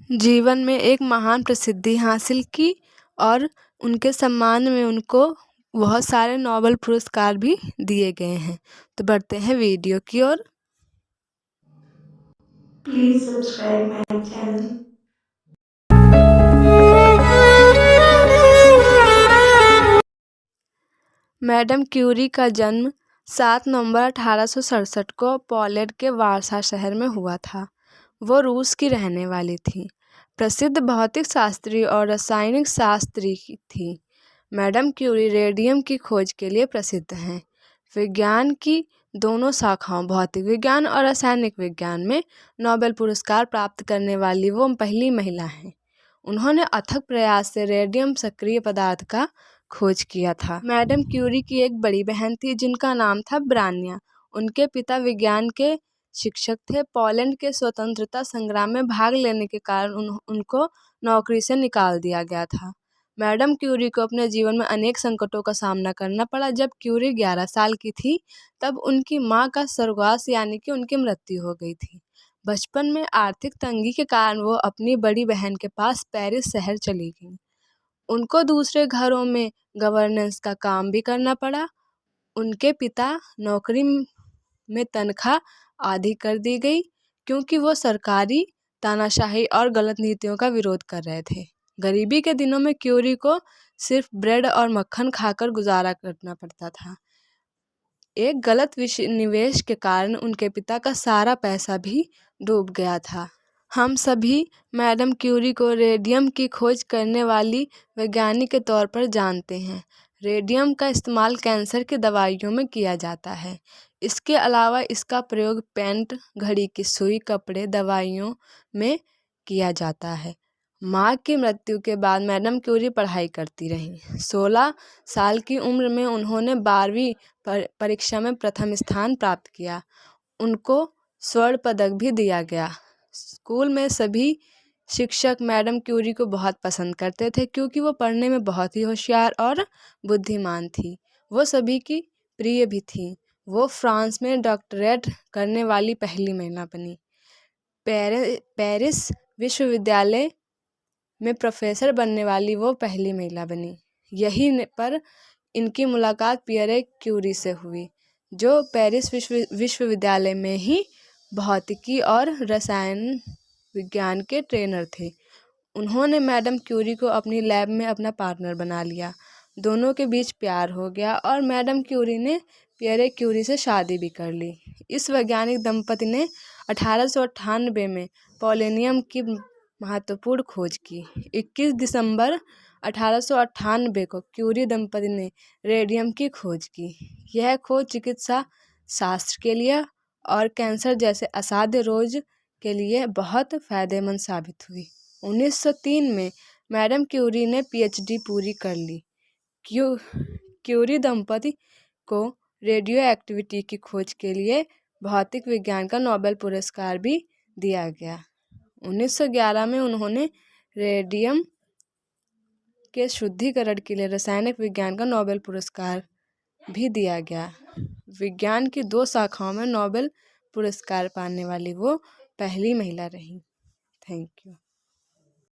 जीवन में एक महान प्रसिद्धि हासिल की और उनके सम्मान में उनको बहुत सारे नोबेल पुरस्कार भी दिए गए हैं। तो बढ़ते हैं वीडियो की ओर। Please subscribe my channel. Madam Curie का जन्म 7 नवंबर 1867 को पोलैंड के वारसा शहर में हुआ था। वो रूस की रहने वाली थी। प्रसिद्ध भौतिक शास्त्री और रासायनिक शास्त्री थी। मैडम क्यूरी रेडियम की खोज के लिए प्रसिद्ध हैं। विज्ञान की दोनों शाखाओं भौतिक विज्ञान और रासायनिक विज्ञान में नोबेल पुरस्कार प्राप्त करने वाली वो पहली महिला हैं। उन्होंने अथक प्रयास से रेडियम सक्रिय पदार्थ का खोज किया था। मैडम क्यूरी की एक बड़ी बहन थी जिनका नाम था ब्रान्या। उनके पिता विज्ञान के शिक्षक थे। पोलैंड के स्वतंत्रता संग्राम में भाग लेने के कारण उनको नौकरी से निकाल दिया गया था। मैडम क्यूरी को अपने जीवन में अनेक संकटों का सामना करना पड़ा। जब क्यूरी 11 साल की थी तब उनकी मां का स्वर्गवास यानी कि उनकी मृत्यु हो गई थी। बचपन में आर्थिक तंगी के कारण वो अपनी बड़ी बहन के पास पेरिस शहर चली गई। उनको दूसरे घरों में गवर्नेंस का काम भी करना पड़ा। उनके पिता नौकरी में तनख्वाह आधी कर दी गई क्योंकि वो सरकारी तानाशाही और गलत नीतियों का विरोध कर रहे थे। गरीबी के दिनों में क्यूरी को सिर्फ ब्रेड और मक्खन खाकर गुजारा करना पड़ता था। एक गलत निवेश के कारण उनके पिता का सारा पैसा भी डूब गया था। हम सभी मैडम क्यूरी को रेडियम की खोज करने वाली वैज्ञानिक के तौर पर जानते हैं। रेडियम का इस्तेमाल कैंसर की दवाइयों में किया जाता है। इसके अलावा इसका प्रयोग पेंट, घड़ी की सुई, कपड़े, दवाइयों में किया जाता है। माँ की मृत्यु के बाद मैडम क्यूरी पढ़ाई करती रहीं। 16 साल की उम्र में उन्होंने 12वीं परीक्षा में प्रथम स्थान प्राप्त किया। उनको स्वर्ण पदक भी दिया गया। स्कूल में सभी शिक्षक मैडम क्यूरी को बहुत पसंद करते थे क्योंकि वो पढ़ने में बहुत ही होशियार और बुद्धिमान थी। वो सभी की प्रिय भी थी। वो फ्रांस में डॉक्टरेट करने वाली पहली महिला बनी। पेरिस विश्वविद्यालय में प्रोफेसर बनने वाली वो पहली महिला बनी। यहीं पर इनकी मुलाकात पियरे क्यूरी से हुई, जो पेरिस विश्वविद्यालय में ही भौतिकी और रसायन विज्ञान के ट्रेनर थे। उन्होंने मैडम क्यूरी को अपनी लैब में अपना पार्टनर बना लिया। दोनों के बीच प्यार हो गया और मैडम क्यूरी ने पियरे क्यूरी से शादी भी कर ली। इस वैज्ञानिक दंपति ने 1898 में पोलोनियम की महत्वपूर्ण खोज की। 21 दिसंबर 1898 को क्यूरी दंपति ने रेडियम की खोज की। यह खोज चिकित्सा शास्त्र के लिए और कैंसर जैसे असाध्य रोग के लिए बहुत फायदेमंद साबित हुई। 1903 में मैडम क्यूरी ने पीएचडी पूरी कर ली। क्यूरी दंपति को रेडियो एक्टिविटी की खोज के लिए भौतिक विज्ञान का नोबेल पुरस्कार भी दिया गया। 1911 में उन्होंने रेडियम के शुद्धिकरण के लिए रासायनिक विज्ञान का नोबेल पुरस्कार भी दिया गया। विज्ञान की 2 शाखाओं में नोबेल पुरस्कार पाने वाली वो पहली महिला रहीं। Thank you.